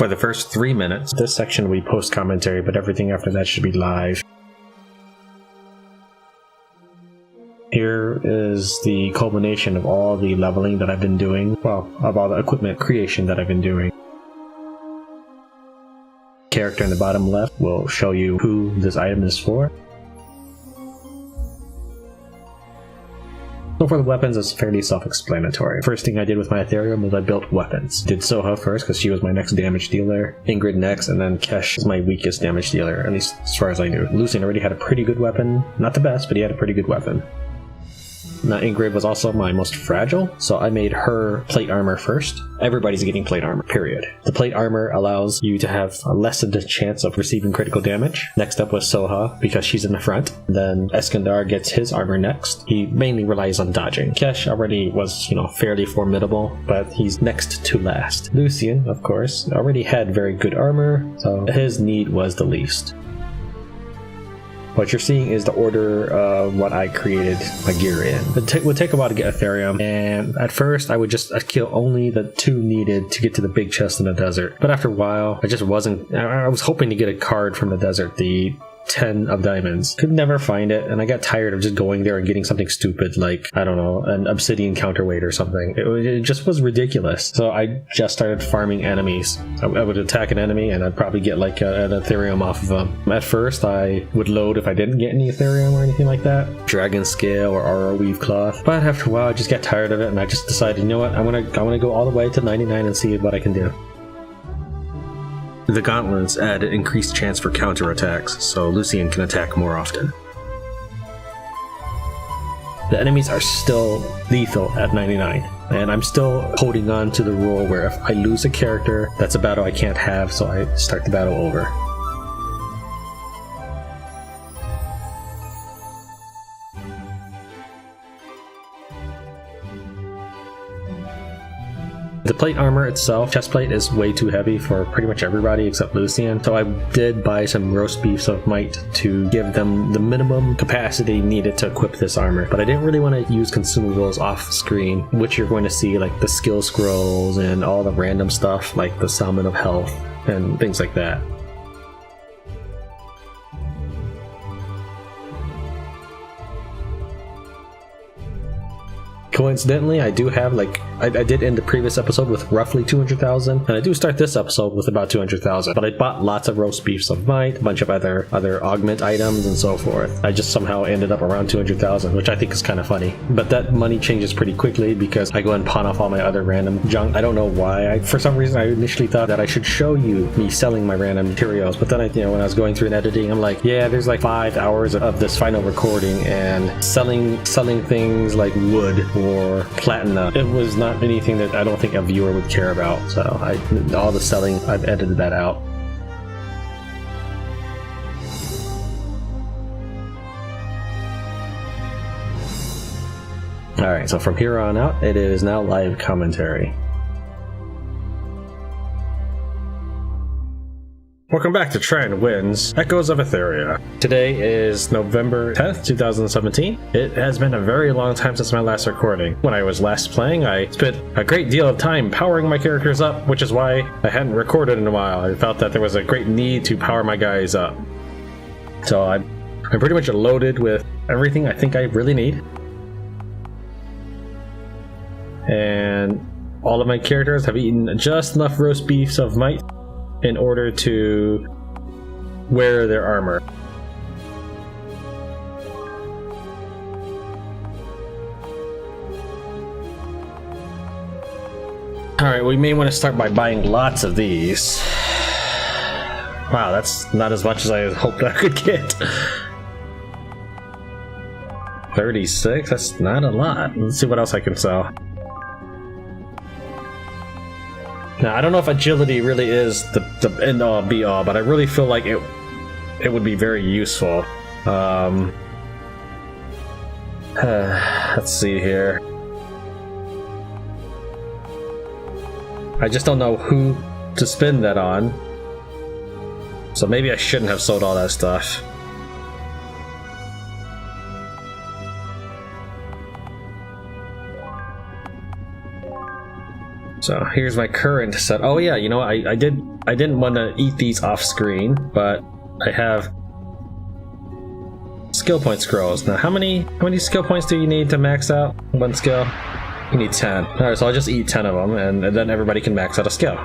for the first 3 minutes. This section will be post commentary, but everything after that should be live. Here is the culmination of all the leveling that I've been doing, well, of all the equipment creation that I've been doing. Character in the bottom left will show you who this item is for. So for the weapons, it's fairly self-explanatory. First thing I did with my Aetherium was I built weapons. Did Soha first because she was my next damage dealer, Ingrid next, and then Kesh is my weakest damage dealer, at least as far as I knew. Lucian already had a pretty good weapon. Not the best, but he had a pretty good weapon. Now Ingrid was also my most fragile, so I made her plate armor first. Everybody's getting plate armor, period. The plate armor allows you to have a lessened chance of receiving critical damage. Next up was Soha, because she's in the front. Then Eskandar gets his armor next. He mainly relies on dodging. Kesh already was, fairly formidable, but he's next to last. Lucian, of course, already had very good armor, so his need was the least. What you're seeing is the order of what I created my gear in. It would take a while to get Aetherium, and at first I'd kill only the 2 needed to get to the big chest in the desert. But after a while, I was hoping to get a card from the desert, the 10 of diamonds. Could never find it, and I got tired of just going there and getting something stupid like, I don't know, an obsidian counterweight or something. It just was ridiculous. So I just started farming enemies. I would attack an enemy and I'd probably get like an Aetherium off of them. At first I would load if I didn't get any Aetherium or anything like that. Dragon Scale or Aura Weave Cloth. But after a while I just got tired of it and I just decided, you know what, I want to go all the way to 99 and see what I can do. The gauntlets add an increased chance for counterattacks, so Lucian can attack more often. The enemies are still lethal at 99, and I'm still holding on to the rule where if I lose a character, that's a battle I can't have, so I start the battle over. The plate armor itself, chest plate, is way too heavy for pretty much everybody except Lucian, so I did buy some roast beefs of might to give them the minimum capacity needed to equip this armor. But I didn't really want to use consumables off screen, which you're going to see like the skill scrolls and all the random stuff like the Salmon of Health and things like that. Coincidentally, I do have I did end the previous episode with roughly 200,000, and I do start this episode with about 200,000. But I bought lots of roast beefs of might, a bunch of other augment items, and so forth. I just somehow ended up around 200,000, which I think is kind of funny. But that money changes pretty quickly because I go and pawn off all my other random junk. I don't know why. For some reason, I initially thought that I should show you me selling my random materials. But then when I was going through and editing, I'm like, yeah, there's like 5 hours of this final recording, and selling things like wood or platinum, it was not anything that I don't think a viewer would care about. So all the selling, I've edited that out. Alright, so from here on out, it is now live commentary. Welcome back to Tran Wins Echoes of Aetheria. Today is November 10th, 2017. It has been a very long time since my last recording. When I was last playing, I spent a great deal of time powering my characters up, which is why I hadn't recorded in a while. I felt that there was a great need to power my guys up. So I'm pretty much loaded with everything I think I really need. And all of my characters have eaten just enough roast beefs of might in order to wear their armor. Alright, we may want to start by buying lots of these. Wow, that's not as much as I hoped I could get. 36? That's not a lot. Let's see what else I can sell. Now, I don't know if agility really is the end-all be-all, but I really feel like it would be very useful. Let's see here. I just don't know who to spend that on. So maybe I shouldn't have sold all that stuff. So here's my current set. Oh yeah, you know, I didn't want to eat these off screen, but I have skill point scrolls. Now how many skill points do you need to max out one skill? You need 10. Alright, so I'll just eat 10 of them, and then everybody can max out a skill.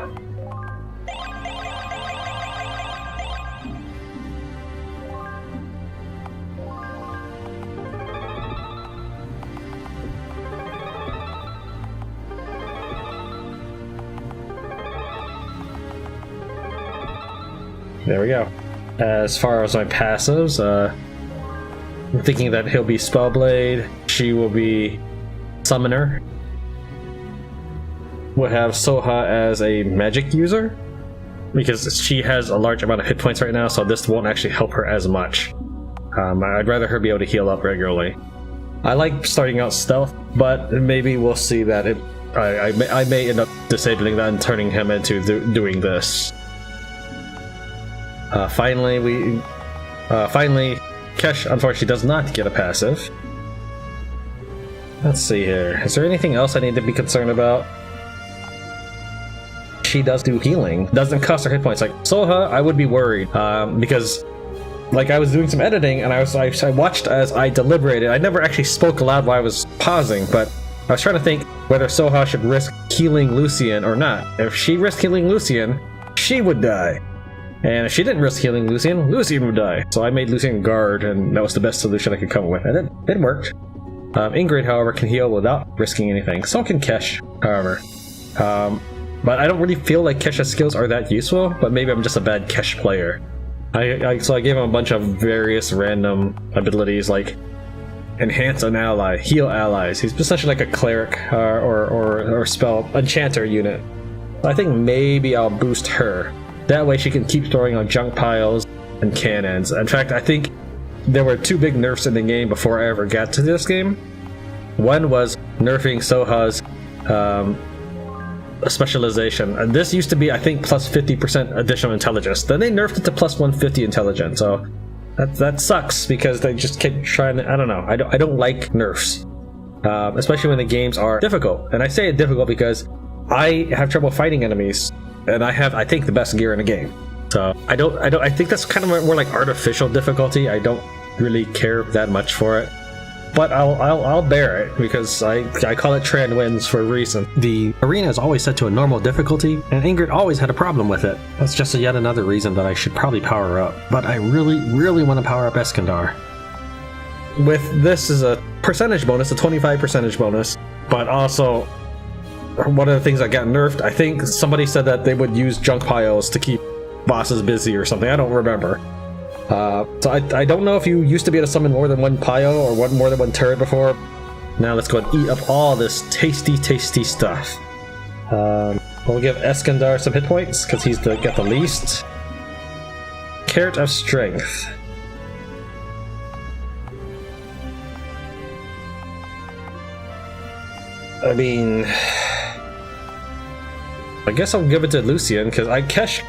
There we go. As far as my passives, I'm thinking that he'll be Spellblade, she will be Summoner. We'll have Soha as a magic user, because she has a large amount of hit points right now, so this won't actually help her as much. I'd rather her be able to heal up regularly. I like starting out stealth, but maybe we'll see that I may end up disabling that and turning him into doing this. Finally, Kesh unfortunately does not get a passive. Let's see here. Is there anything else I need to be concerned about? She does do healing. Doesn't cost her hit points. Like Soha, I would be worried because, like, I was doing some editing and I watched as I deliberated. I never actually spoke aloud while I was pausing, but I was trying to think whether Soha should risk healing Lucian or not. If she risked healing Lucian, she would die. And if she didn't risk healing Lucian, Lucian would die. So I made Lucian guard, and that was the best solution I could come up with. And it worked. Ingrid, however, can heal without risking anything. So can Kesh, however. But I don't really feel like Kesh's skills are that useful, but maybe I'm just a bad Kesh player. So I gave him a bunch of various random abilities, like enhance an ally, heal allies. He's essentially like a cleric or spell enchanter unit. I think maybe I'll boost her. That way she can keep throwing on junk piles and cannons. In fact, I think there were two big nerfs in the game before I ever got to this game. One was nerfing Soha's specialization. And this used to be, I think, plus 50% additional intelligence. Then they nerfed it to plus 150 intelligence. So that sucks because they just keep trying to, I don't know. I don't like nerfs. Especially when the games are difficult. And I say it difficult because I have trouble fighting enemies. And I have, I think, the best gear in the game. So I think that's kind of more like artificial difficulty. I don't really care that much for it, but I'll bear it because I call it Tran wins for a reason. The arena is always set to a normal difficulty, and Ingrid always had a problem with it. That's just yet another reason that I should probably power up. But I really want to power up Eskandar. With this is a percentage bonus, a 25% bonus, but also one of the things that got nerfed, I think somebody said that they would use junk piles to keep bosses busy or something. I don't remember. So I don't know if you used to be able to summon more than one pile or more than one turret before. Now let's go and eat up all this tasty stuff. We'll give Eskandar some hit points because he's got the least. Carrot of Strength. I mean, I guess I'll give it to Lucian because Kesh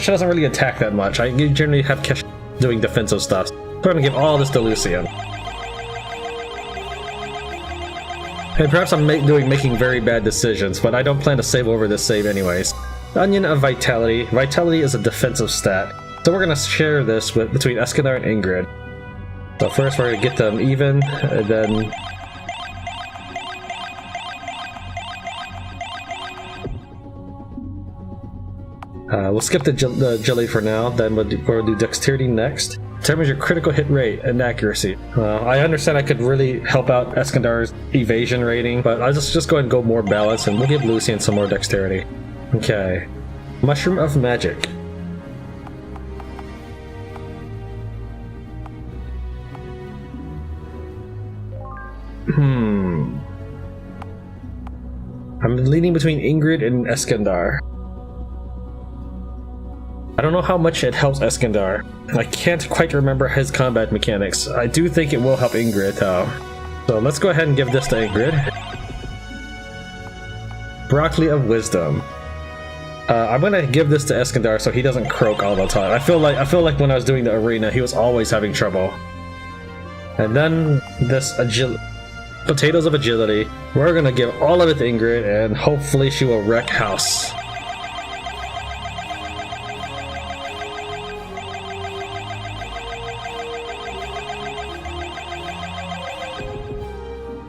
doesn't really attack that much. I generally have Kesh doing defensive stuff. So I'm gonna give all this to Lucian. And perhaps I'm making very bad decisions, but I don't plan to save over this save anyways. Onion of Vitality. Vitality is a defensive stat, so we're gonna share this between Eskandar and Ingrid. So first we're gonna get them even, and then we'll skip the jelly for now, then we'll do Dexterity next. Determines your critical hit rate and accuracy. I understand I could really help out Eskandar's evasion rating, but I'll just go ahead and go more balanced, and we'll give Lucian some more Dexterity. Okay. Mushroom of Magic. I'm leaning between Ingrid and Eskandar. I don't know how much it helps Eskandar. I can't quite remember his combat mechanics. I do think it will help Ingrid though. So let's go ahead and give this to Ingrid. Broccoli of Wisdom. I'm gonna give this to Eskandar so he doesn't croak all the time. I feel like when I was doing the arena, he was always having trouble. And then this potatoes of agility. We're gonna give all of it to Ingrid, and hopefully she will wreck house.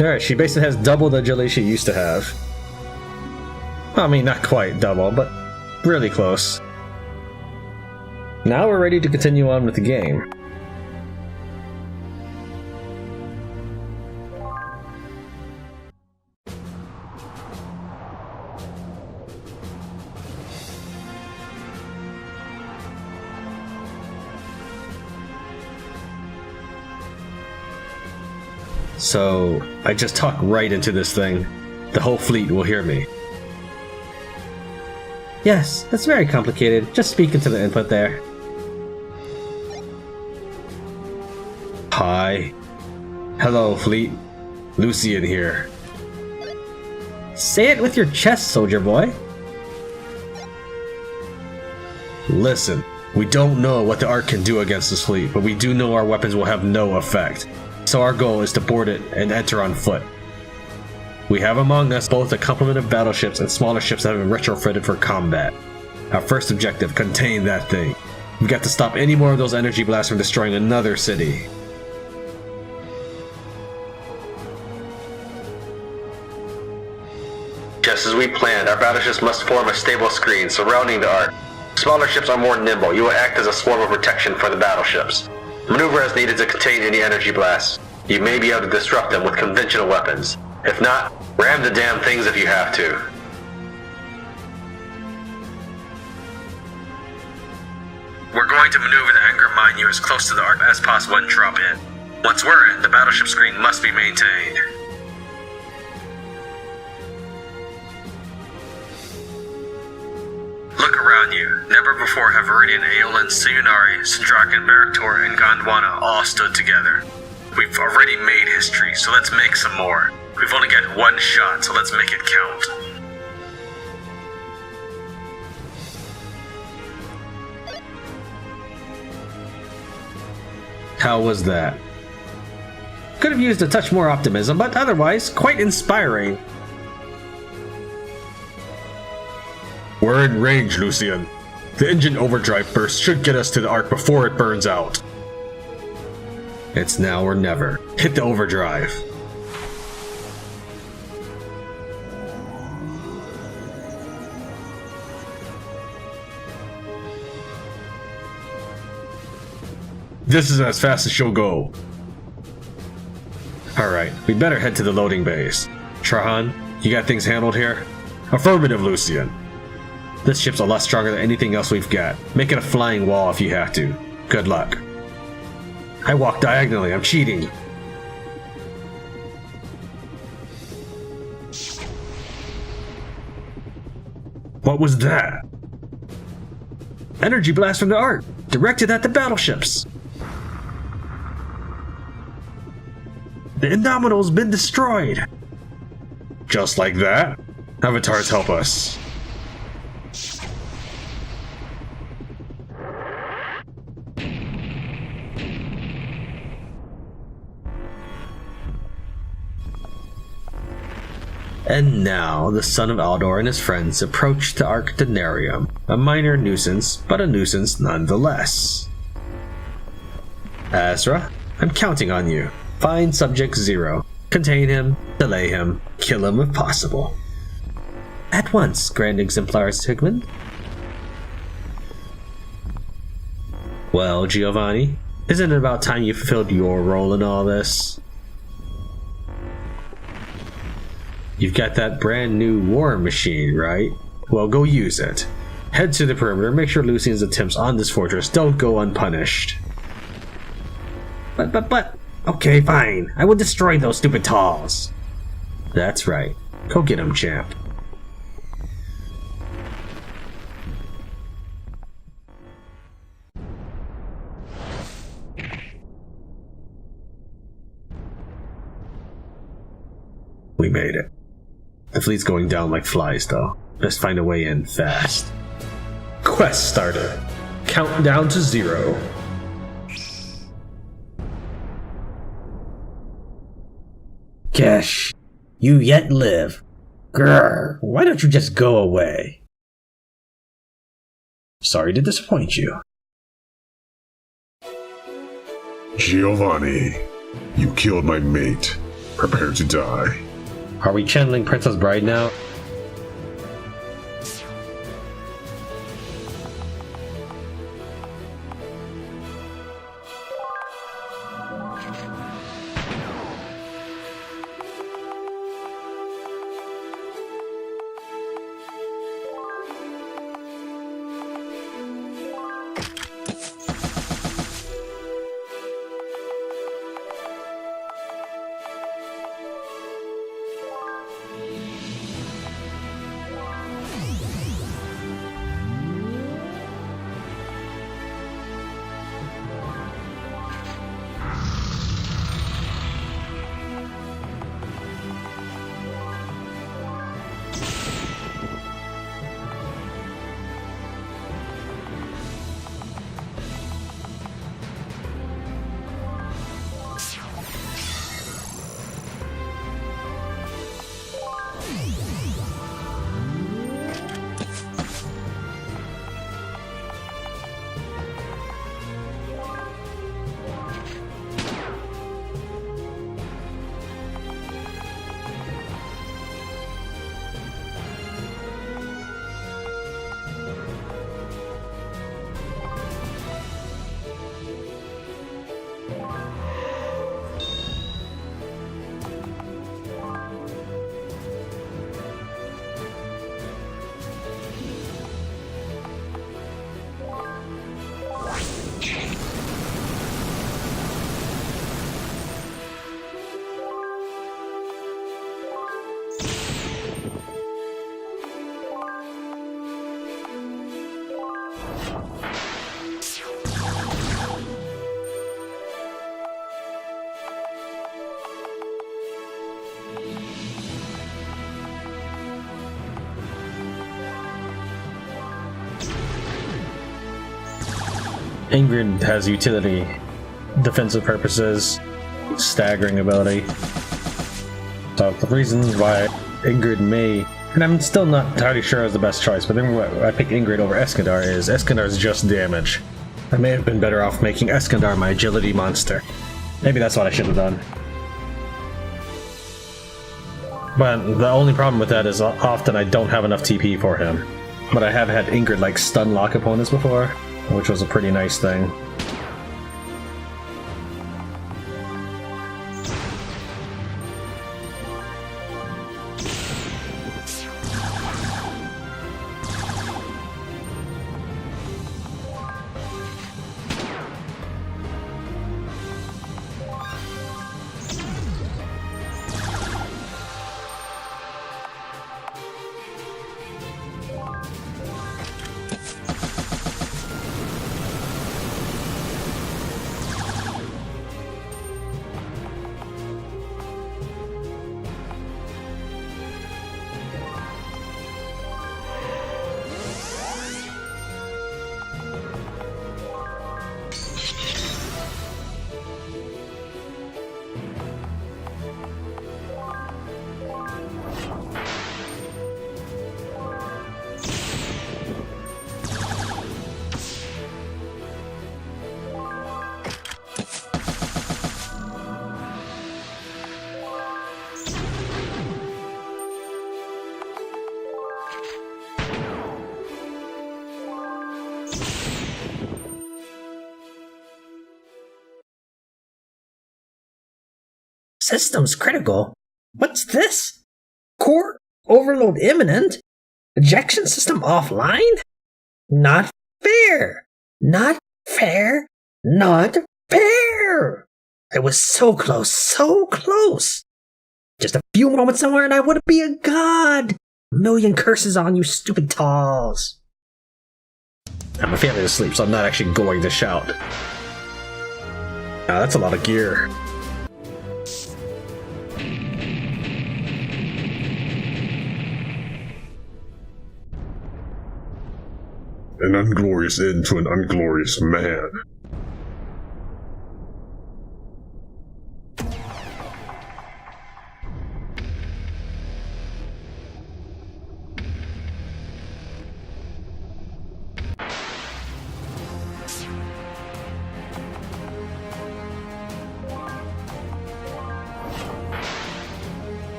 Alright, she basically has double the agility she used to have. I mean, not quite double, but really close. Now we're ready to continue on with the game. So, I just talk right into this thing. The whole fleet will hear me. Yes, it's very complicated. Just speak into the input there. Hi. Hello, fleet. Lucian here. Say it with your chest, soldier boy. Listen, we don't know what the Arc can do against this fleet, but we do know our weapons will have no effect. So our goal is to board it and enter on foot. We have among us both a complement of battleships and smaller ships that have been retrofitted for combat. Our first objective, contain that thing. We've got to stop any more of those energy blasts from destroying another city. Just as we planned, our battleships must form a stable screen surrounding the Arc. Smaller ships are more nimble. You will act as a swarm of protection for the battleships. Maneuver as needed to contain any energy blasts. You may be able to disrupt them with conventional weapons. If not, ram the damn things if you have to. We're going to maneuver the anchor mine you as close to the Arc as possible and drop in. Once we're in, the battleship screen must be maintained. Look around you. Never before have Viridian, Aeolin, Sayonari, Sindrakan, Meritor, and Gondwana all stood together. We've already made history, so let's make some more. We've only got one shot, so let's make it count. How was that? Could have used a touch more optimism, but otherwise, quite inspiring. We're in range, Lucian. The engine overdrive burst should get us to the Arc before it burns out. It's now or never. Hit the overdrive. This is as fast as she'll go. Alright, we'd better head to the loading bays. Trahan, you got things handled here? Affirmative, Lucian. This ship's a lot stronger than anything else we've got. Make it a flying wall if you have to. Good luck. I walk diagonally, I'm cheating. What was that? Energy blast from the Arc, directed at the battleships. The Indomitabl's been destroyed. Just like that? Avatars help us. And now, the son of Aldor and his friends approach the Arc Donarium, a minor nuisance, but a nuisance nonetheless. Azra, I'm counting on you. Find Subject 0. Contain him, delay him, kill him if possible. At once, Grand Exemplar Sigmund. Well, Giovanni, isn't it about time you fulfilled your role in all this? You've got that brand new war machine, right? Well, go use it. Head to the perimeter, make sure Lucian's attempts on this fortress don't go unpunished. But... Okay, fine. I will destroy those stupid talls. That's right. Go get him, champ. We made it. The fleet's going down like flies, though. Best find a way in fast. Quest starter. Countdown to 0. . Kesh, you yet live. Grr, why don't you just go away? Sorry to disappoint you. Giovanni, you killed my mate. Prepare to die. Are we channeling Princess Bride now? Ingrid has utility, defensive purposes, staggering ability. So the reasons why Ingrid may, and I'm still not entirely sure is the best choice, but then I pick Ingrid over Eskandar is Eskandar's just damage. I may have been better off making Eskandar my agility monster. Maybe that's what I should have done. But the only problem with that is often I don't have enough TP for him. But I have had Ingrid like stun lock opponents before, which was a pretty nice thing. Systems critical? What's this? Core overload imminent? Ejection system offline? Not fair! Not fair! Not fair! I was so close, so close! Just a few moments somewhere and I would be a god! A million curses on you, stupid talls! My family is asleep, so I'm not actually going to shout. Now that's a lot of gear. An unglorious end to an unglorious man.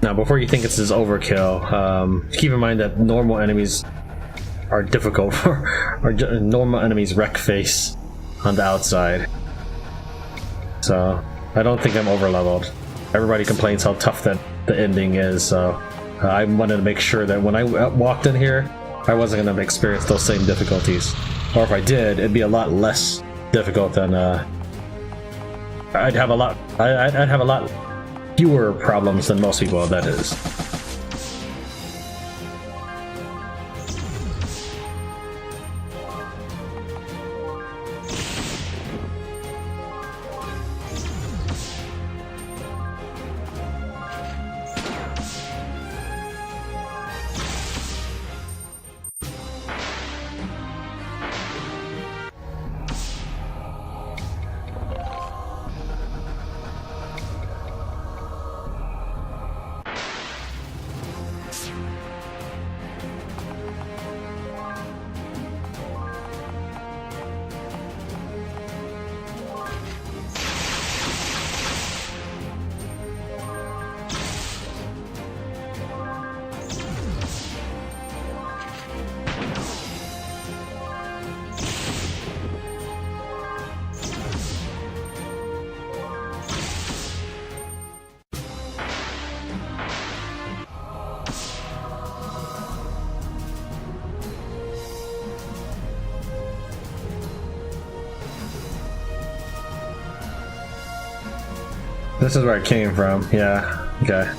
Now, before you think this is overkill, keep in mind that normal enemies are difficult for normal enemies wreck face on the outside. So I don't think I'm over leveled. Everybody complains how tough that the ending is, so I wanted to make sure that when I walked in here, I wasn't going to experience those same difficulties. Or if I did, it'd be a lot less difficult than I'd have a lot fewer problems than most people, that is. This is where it came from, yeah, okay.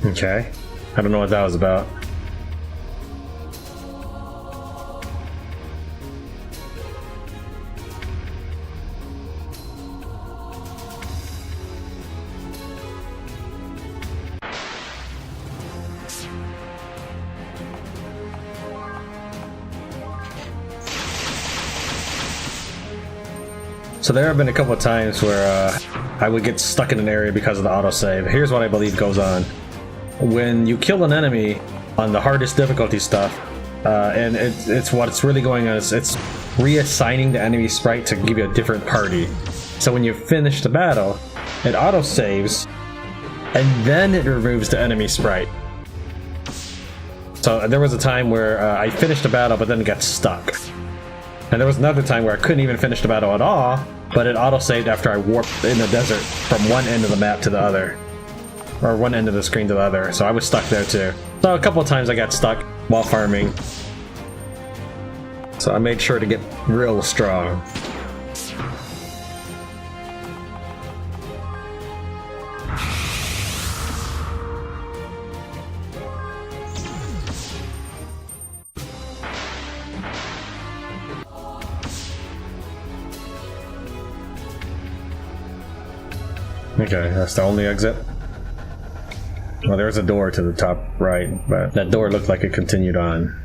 Okay, I don't know what that was about. So there have been a couple of times where I would get stuck in an area because of the autosave. Here's what I believe goes on. When you kill an enemy on the hardest difficulty stuff, and it's what's really going on, it's reassigning the enemy sprite to give you a different party. So when you finish the battle, it autosaves, and then it removes the enemy sprite. So there was a time where I finished the battle, but then it got stuck. And there was another time where I couldn't even finish the battle at all, but it auto-saved after I warped in the desert from one end of the map to the other. Or one end of the screen to the other, so I was stuck there too. So a couple of times I got stuck while farming. So I made sure to get real strong. Okay, that's the only exit. Well, there's a door to the top right, but that door looked like it continued on.